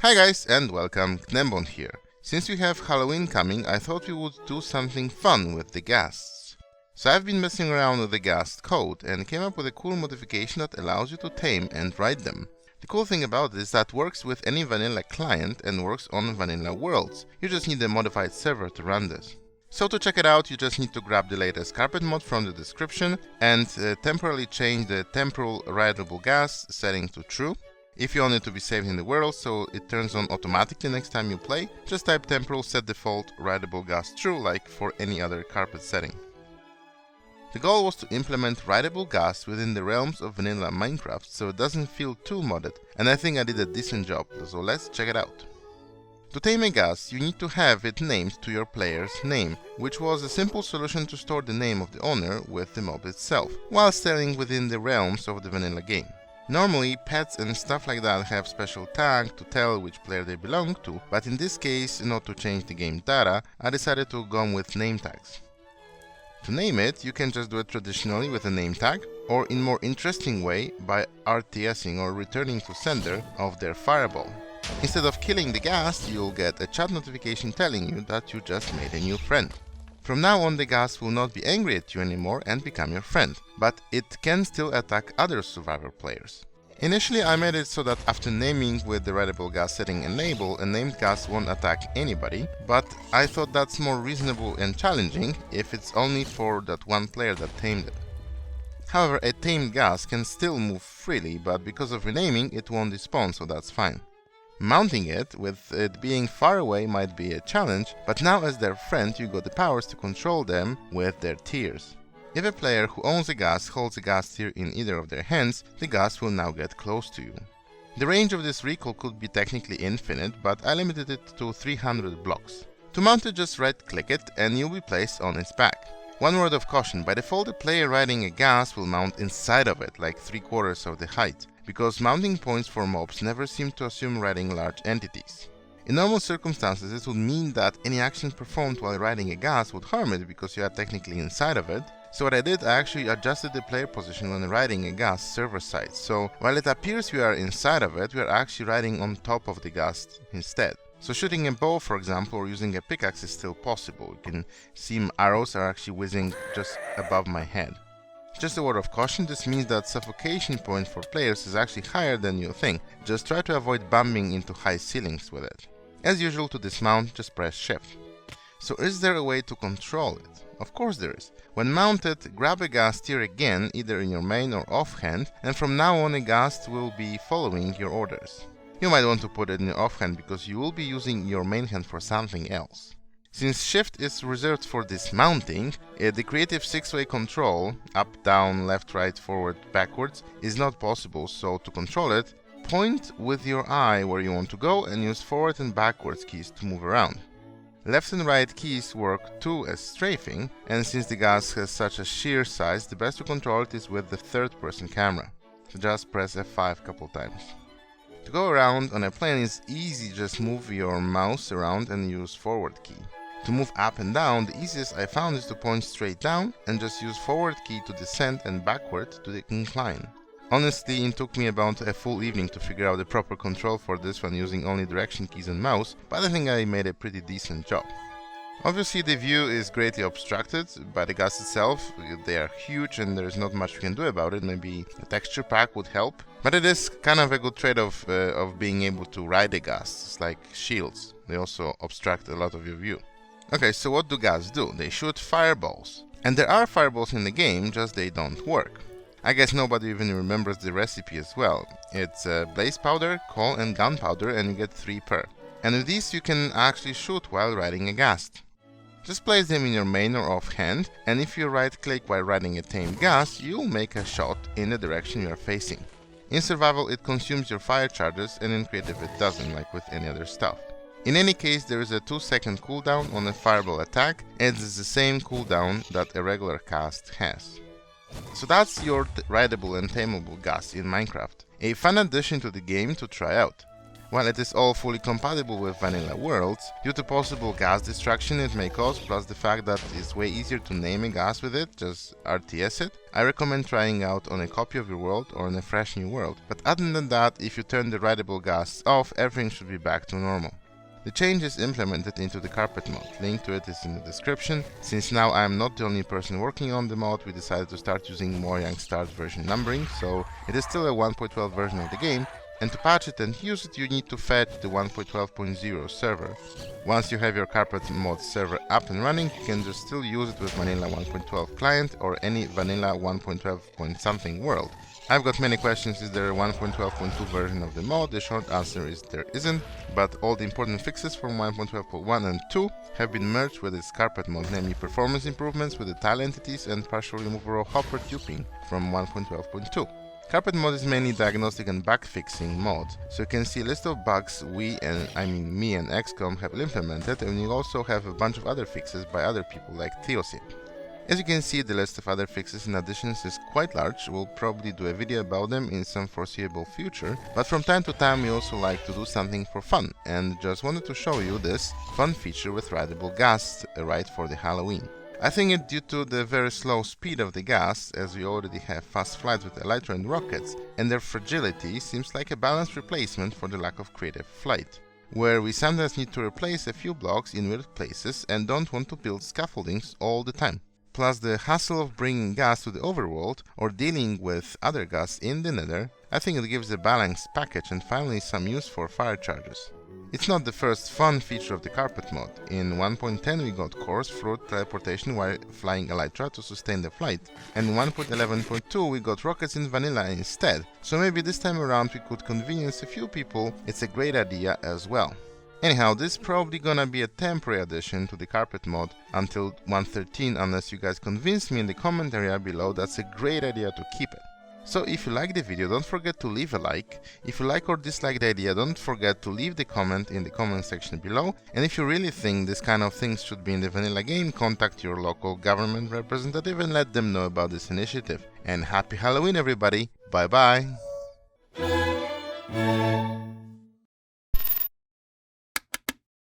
Hi guys and welcome, Tameable here. Since we have Halloween coming, I thought we would do something fun with the Ghasts. So I've been messing around with the Ghast code and came up with a cool modification that allows you to tame and ride them. The cool thing about this is that works with any vanilla client and works on vanilla worlds. You just need a modified server to run this. So to check it out, you just need to grab the latest carpet mod from the description and temporarily change the temprule rideableGhasts setting to true. If you want it to be saved in the world so it turns on automatically next time you play, just type temprule setDefault rideableGhasts true like for any other carpet setting. The goal was to implement rideableGhasts within the realms of vanilla Minecraft so it doesn't feel too modded, and I think I did a decent job, so let's check it out. To tame a ghast, you need to have it named to your player's name, which was a simple solution to store the name of the owner with the mob itself, while staying within the realms of the vanilla game. Normally, pets and stuff like that have special tag to tell which player they belong to, but in this case, not to change the game data, I decided to go with name tags. To name it, you can just do it traditionally with a name tag, or in more interesting way by RTSing or returning to sender of their fireball. Instead of killing the ghast, you'll get a chat notification telling you that you just made a new friend. From now on, the ghast will not be angry at you anymore and become your friend, but it can still attack other survivor players. Initially, I made it so that after naming with the rideableGhast setting enable, a named ghast won't attack anybody, but I thought that's more reasonable and challenging if it's only for that one player that tamed it. However, a tamed ghast can still move freely, but because of renaming, it won't despawn, so that's fine. Mounting it, with it being far away, might be a challenge, but now as their friend you got the powers to control them with their tears. If a player who owns a ghast holds a ghast tear in either of their hands, the ghast will now get close to you. The range of this recall could be technically infinite, but I limited it to 300 blocks. To mount it, just right click it and you'll be placed on its back. One word of caution, by default the player riding a ghast will mount inside of it, like 3/4 of the height, because mounting points for mobs never seem to assume riding large entities. In normal circumstances, this would mean that any action performed while riding a ghast would harm it because you are technically inside of it. So what I did, I actually adjusted the player position when riding a ghast server side. So while it appears we are inside of it, we are actually riding on top of the ghast instead. So shooting a bow, for example, or using a pickaxe is still possible. You can see my arrows are actually whizzing just above my head. Just a word of caution, this means that suffocation point for players is actually higher than you think. Just try to avoid bumping into high ceilings with it. As usual, to dismount, just press shift. So is there a way to control it? Of course there is. When mounted, grab a ghast tear again, either in your main or offhand, and from now on a ghast will be following your orders. You might want to put it in your offhand because you will be using your main hand for something else. Since shift is reserved for dismounting, the creative 6-way control, up, down, left, right, forward, backwards, is not possible, so to control it, point with your eye where you want to go and use forward and backwards keys to move around. Left and right keys work too as strafing, and since the ghast has such a sheer size, the best to control it is with the third-person camera. So just press F5 a couple times. To go around on a plane is easy, just move your mouse around and use forward key. To move up and down, the easiest I found is to point straight down and just use forward key to descend and backward to incline. Honestly, it took me about a full evening to figure out the proper control for this one using only direction keys and mouse, but I think I made a pretty decent job. Obviously the view is greatly obstructed by the ghast itself. They are huge and there's not much we can do about it. Maybe a texture pack would help, but it is kind of a good trade-off of being able to ride the ghasts. It's like shields, they also obstruct a lot of your view. Okay, so what do ghasts do? They shoot fireballs. And there are fireballs in the game, just they don't work. I guess nobody even remembers the recipe as well. It's blaze powder, coal and gunpowder, and you get 3 per. And with these you can actually shoot while riding a ghast. Just place them in your main or offhand, and if you right click while riding a tamed ghast, you'll make a shot in the direction you are facing. In survival it consumes your fire charges, and in creative it doesn't, like with any other stuff. In any case, there is a 2-second cooldown on a fireball attack, and it's the same cooldown that a regular cast has. So that's your rideable and tameable ghast in Minecraft. A fun addition to the game to try out. While it is all fully compatible with vanilla worlds, due to possible ghast destruction it may cause, plus the fact that it's way easier to name a ghast with it, just RTS it, I recommend trying out on a copy of your world or on a fresh new world. But other than that, if you turn the rideableGhasts off, everything should be back to normal. The change is implemented into the carpet mod, link to it is in the description. Since now I am not the only person working on the mod, we decided to start using Mojang start version numbering, so it is still a 1.12 version of the game, and to patch it and use it you need to fetch the 1.12.0 server. Once you have your carpet mod server up and running, you can just still use it with vanilla 1.12 client or any vanilla 1.12 something world. I've got many questions, is there a 1.12.2 version of the mod? The short answer is there isn't, but all the important fixes from 1.12.1 and 2 have been merged with its carpet mod, namely performance improvements with the tile entities and partial removal of hopper duping from 1.12.2. Carpet mod is mainly diagnostic and bug fixing mod, so you can see a list of bugs me and XCOM have implemented, and you also have a bunch of other fixes by other people like Theosip. As you can see, the list of other fixes and additions is quite large. We'll probably do a video about them in some foreseeable future, but from time to time we also like to do something for fun, and just wanted to show you this fun feature with rideableGhasts right for the Halloween. I think it's due to the very slow speed of the Ghasts, as we already have fast flights with elytra and rockets, and their fragility seems like a balanced replacement for the lack of creative flight, where we sometimes need to replace a few blocks in weird places and don't want to build scaffoldings all the time. Plus the hassle of bringing ghast to the overworld or dealing with other ghasts in the nether, I think it gives a balanced package and finally some use for fire charges. It's not the first fun feature of the carpet mod. In 1.10 we got coarse fruit teleportation while flying elytra to sustain the flight, and in 1.11.2 we got rockets in vanilla instead, so maybe this time around we could convenience a few people. It's a great idea as well. Anyhow, this is probably gonna be a temporary addition to the carpet mod until 1.13, unless you guys convince me in the comment area below that's a great idea to keep it. So if you like the video, don't forget to leave a like. If you like or dislike the idea, don't forget to leave the comment in the comment section below. And if you really think this kind of things should be in the vanilla game, contact your local government representative and let them know about this initiative. And happy Halloween everybody, bye bye!